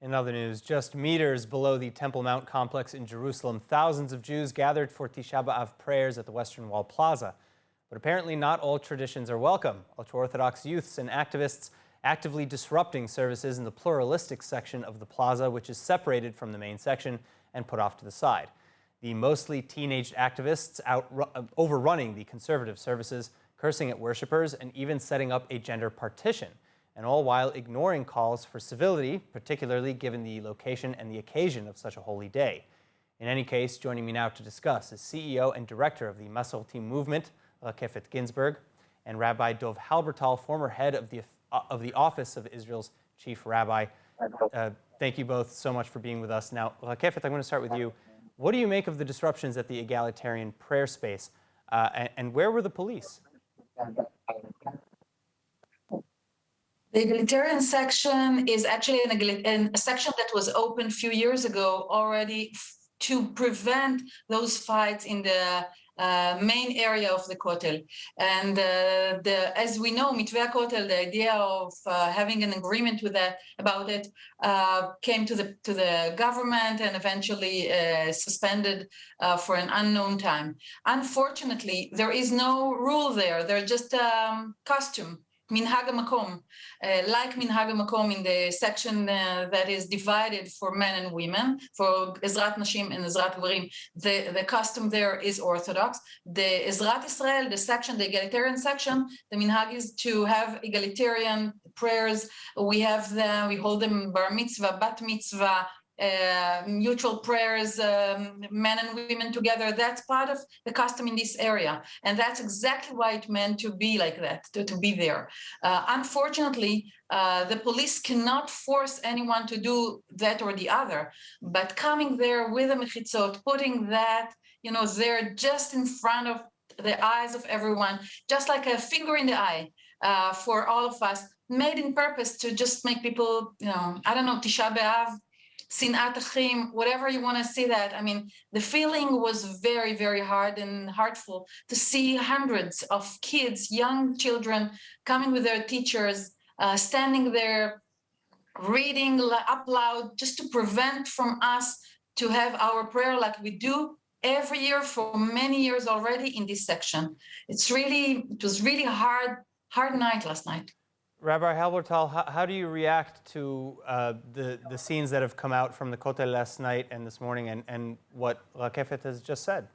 In other news, just meters below the Temple Mount complex in Jerusalem, thousands of Jews gathered for Tisha B'Av prayers at the Western Wall Plaza. But apparently not all traditions are welcome. Ultra-Orthodox youths and activists actively disrupting services in the pluralistic section of the plaza, which is separated from the main section and put off to the side. The mostly teenage activists overrunning the conservative services, cursing at worshipers, and even setting up a gender partition, and all while ignoring calls for civility, particularly given the location and the occasion of such a holy day. In any case, joining me now to discuss is CEO and director of the Masorti movement, Rakefet Ginsburg, and Rabbi Halbertal, former head of the Office of Israel's Chief Rabbi. Thank you both so much for being with us. Now, Rakefet, I'm going to start with you. What do you make of the disruptions at the Egalitarian prayer space, and where were the police? The Egalitarian section is actually a section that was opened a few years ago already to prevent those fights in the main area of the Kotel. And as we know, Mitveh Kotel, the idea of having an agreement about it came to the government and eventually suspended for an unknown time. Unfortunately, there is no rule there. They're just costume. Minhag HaMakom, like Minhag HaMakom in the section that is divided for men and women, for Ezrat Nashim and Ezrat Gvarim, the custom there is Orthodox. The Ezrat Israel, the section, the Egalitarian section, the Minhag is to have egalitarian prayers. We hold them bar mitzvah, bat mitzvah, mutual prayers, men and women together. That's part of the custom in this area. And that's exactly why it meant to be like that, to be there. Unfortunately, the police cannot force anyone to do that or the other, but coming there with a mechitzot, putting that, there just in front of the eyes of everyone, just like a finger in the eye for all of us, made in purpose to just make people, Tisha B'Av, Sinat Achim, whatever you want to see that. I mean, the feeling was very, very hard and heartful to see hundreds of kids, young children, coming with their teachers, standing there, reading up loud, just to prevent from us to have our prayer like we do every year for many years already in this section. It was really hard night last night. Rabbi Halbertal, how do you react to the scenes that have come out from the Kotel last night and this morning, and what Rakefet has just said?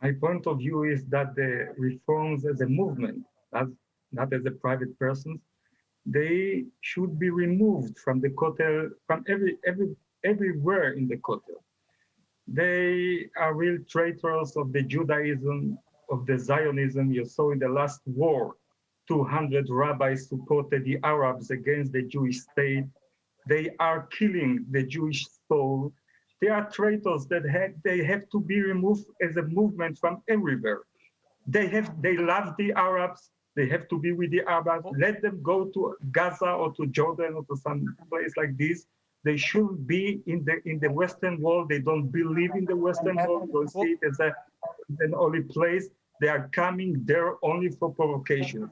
My point of view is that the reforms as a movement, not as a private person, they should be removed from the Kotel, from everywhere in the Kotel. They are real traitors of the Judaism, of the Zionism. You saw in the last war, 200 rabbis supported the Arabs against the Jewish state. They are killing the Jewish soul. They are traitors that they have to be removed as a movement from everywhere. They love the Arabs. They have to be with the Arabs. Let them go to Gaza or to Jordan or to some place like this. They should be in the Western Wall. They don't believe in the Western Wall. They see it as an holy place. They are coming there only for provocation.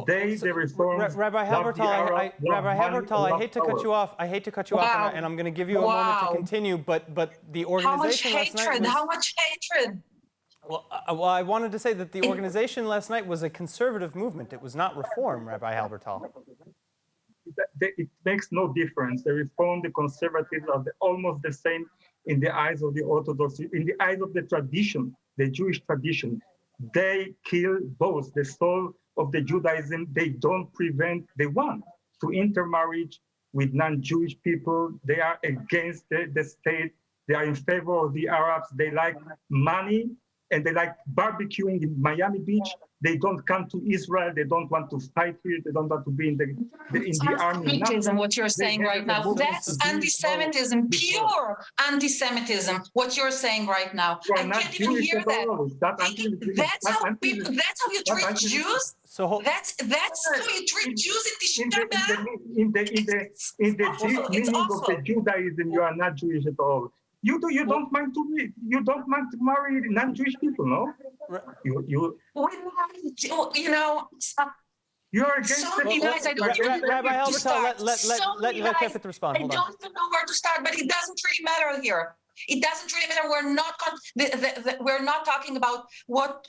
The reforms. Rabbi Halbertal, I hate to cut you off. Wow. And I'm going to give you a moment to continue. But the organization last night was, how much hatred! Well, I wanted to say that the organization last night was a conservative movement. It was not reform, Rabbi Halbertal. It makes no difference. The reform, the conservatives are almost the same in the eyes of the Orthodox, in the eyes of the tradition, the Jewish tradition. They kill both the soul of the Judaism. They don't prevent, they want to intermarriage with non-Jewish people. They are against the state. They are in favor of the Arabs. They like money and they like barbecuing in Miami Beach. They don't come to Israel. They don't want to fight here. They don't want to be in the army. Anti-Semitism, what you're saying right now. That's anti-Semitism, pure anti-Semitism, what you're saying right now. I can't even hear that. That's how you treat Jews? That's how you treat Jews in Tisha B'Av? In the deep meaning of the Judaism, you are not Jewish at all. You don't mind to marry non-Jewish people, no? You You are against So the many lies, I don't even know Rabbi where to Halbertal, start. let Rakefet respond. I Hold on. don't even know where to start, but it doesn't really matter here. It doesn't really matter. We're not talking about what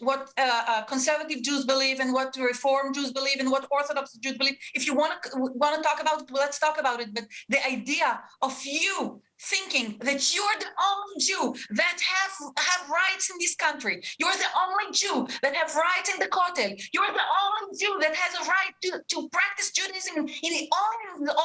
conservative Jews believe and what Reform Jews believe and what Orthodox Jews believe. If you want to talk about it, let's talk about it. But the idea of you thinking that you're the only Jew that have rights in this country, you're the only Jew that have rights in the Kotel, you're the only Jew that has a right to practice Judaism in the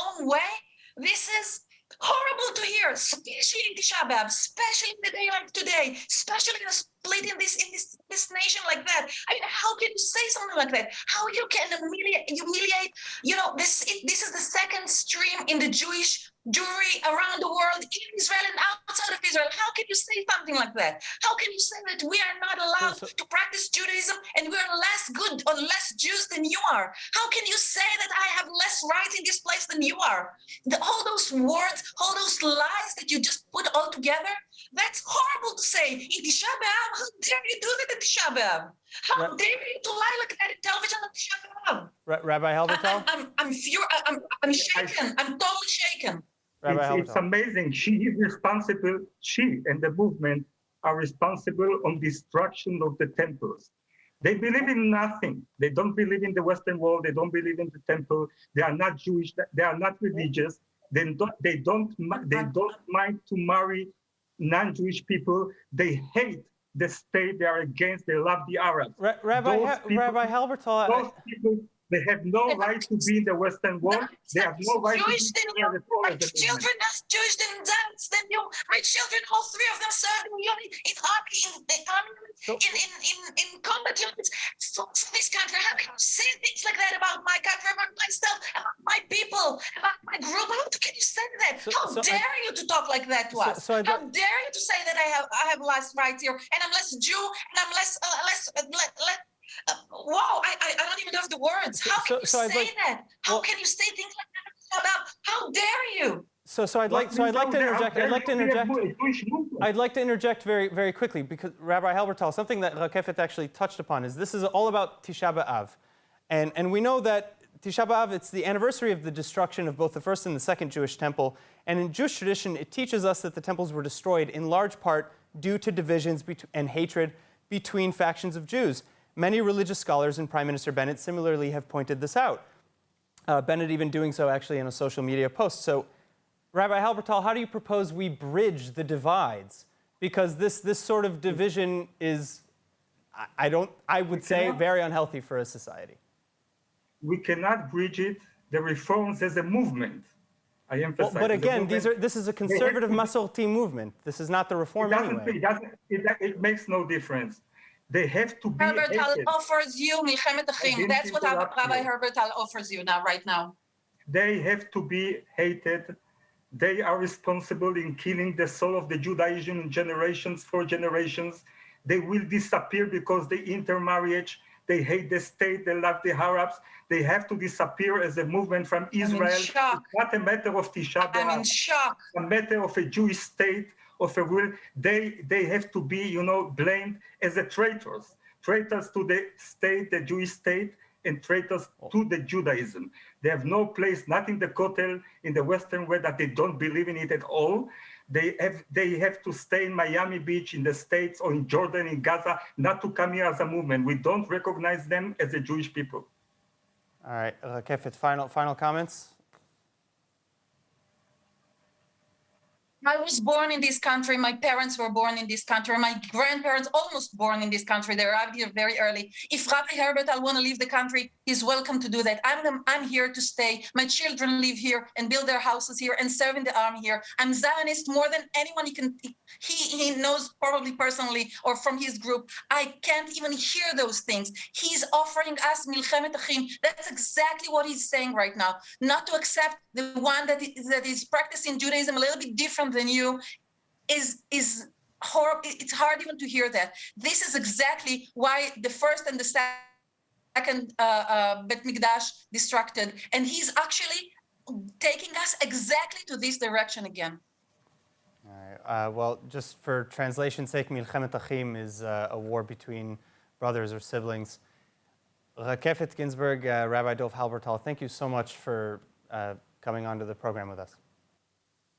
own way. This is horrible to hear, especially in Tisha B'Av, especially in a day like today, especially in a split in this nation like that. I mean, how can you say something like that? How you can humiliate? You know, this is the second stream in the Jewish Jewry around the world, in Israel and outside of Israel. How can you say something like that? How can you say that we are not allowed to practice Judaism and we are less good or less Jews than you are? How can you say that I have less rights in this place than you are? All those words, all those lies that you just put all together, that's horrible to say. In Tisha B'Av, how dare you do that in Tisha B'Av? How dare you to lie like that in television on Tisha B'Av? Rabbi Halbertal? I'm shaken. I'm totally shaken. It's amazing. She is responsible. She and the movement are responsible on destruction of the temples. They believe in nothing. They don't believe in the Western Wall. They don't believe in the temple. They are not Jewish. They are not religious. They don't mind to marry non-Jewish people. They hate the state. They are against. They love the Arabs. Rabbi Halbertal. Those people, they have no right to be in the Western Wall. They have no right to be in the My children are Jewish than you. My children, all three of them served in combat units for this country. How can you say things like that about my country, about myself, about my people, about my group? How can you say that? How dare you to talk like that to us? How dare you to say that I have less rights here and I'm less Jew and I'm less wow, I don't even have the words. How can you say that? How can you say things like that about? How dare you? I'd like to interject. I'd like to interject very, very quickly because Rabbi Halbertal, something that Rakefet actually touched upon is this is all about Tisha B'Av, and we know that Tisha B'Av, it's the anniversary of the destruction of both the first and the second Jewish temple, and in Jewish tradition it teaches us that the temples were destroyed in large part due to divisions and hatred between factions of Jews. Many religious scholars and Prime Minister Bennett similarly have pointed this out. Bennett even doing so actually in a social media post. So, Rabbi Halbertal, how do you propose we bridge the divides? Because this sort of division is, I would say, very unhealthy for a society. We cannot bridge it. The reforms as a movement. I emphasize. But again, this is a conservative Masorti movement. This is not the reform anyway. It makes no difference. They have to be Halbertal hated. offers you Milchemet Achim. That's what Rabbi Halbertal offers you right now. They have to be hated. They are responsible in killing the soul of the Judaism in generations for generations. They will disappear because they intermarriage. They hate the state. They love the Arabs. They have to disappear as a movement from Israel. It's not a matter of Tisha B'Av. I'm in shock. A matter of a Jewish state, of a will. They have to be, blamed as a traitors to the state, the Jewish state, and traitors to the Judaism. They have no place, not in the Kotel, in the Western world, that they don't believe in it at all. They have to stay in Miami Beach, in the States, or in Jordan, in Gaza, not to come here as a movement. We don't recognize them as a Jewish people. All right, Rakefet, final comments? I was born in this country. My parents were born in this country. My grandparents almost born in this country. They arrived here very early. If Rabbi Halbertal want to leave the country, he's welcome to do that. I'm here to stay. My children live here and build their houses here and serve in the army here. I'm Zionist more than anyone he knows probably personally or from his group. I can't even hear those things. He's offering us Milchemet Achim. That's exactly what he's saying right now. Not to accept the one that is practicing Judaism a little bit different than you is horrible. It's hard even to hear that. This is exactly why the first and the second Bet Mikdash destructed, and he's actually taking us exactly to this direction again. All right. Well, just for translation's sake, Milchemet Achim is a war between brothers or siblings. Rakefet, Ginsburg, Rabbi Halbertal, thank you so much for coming onto the program with us.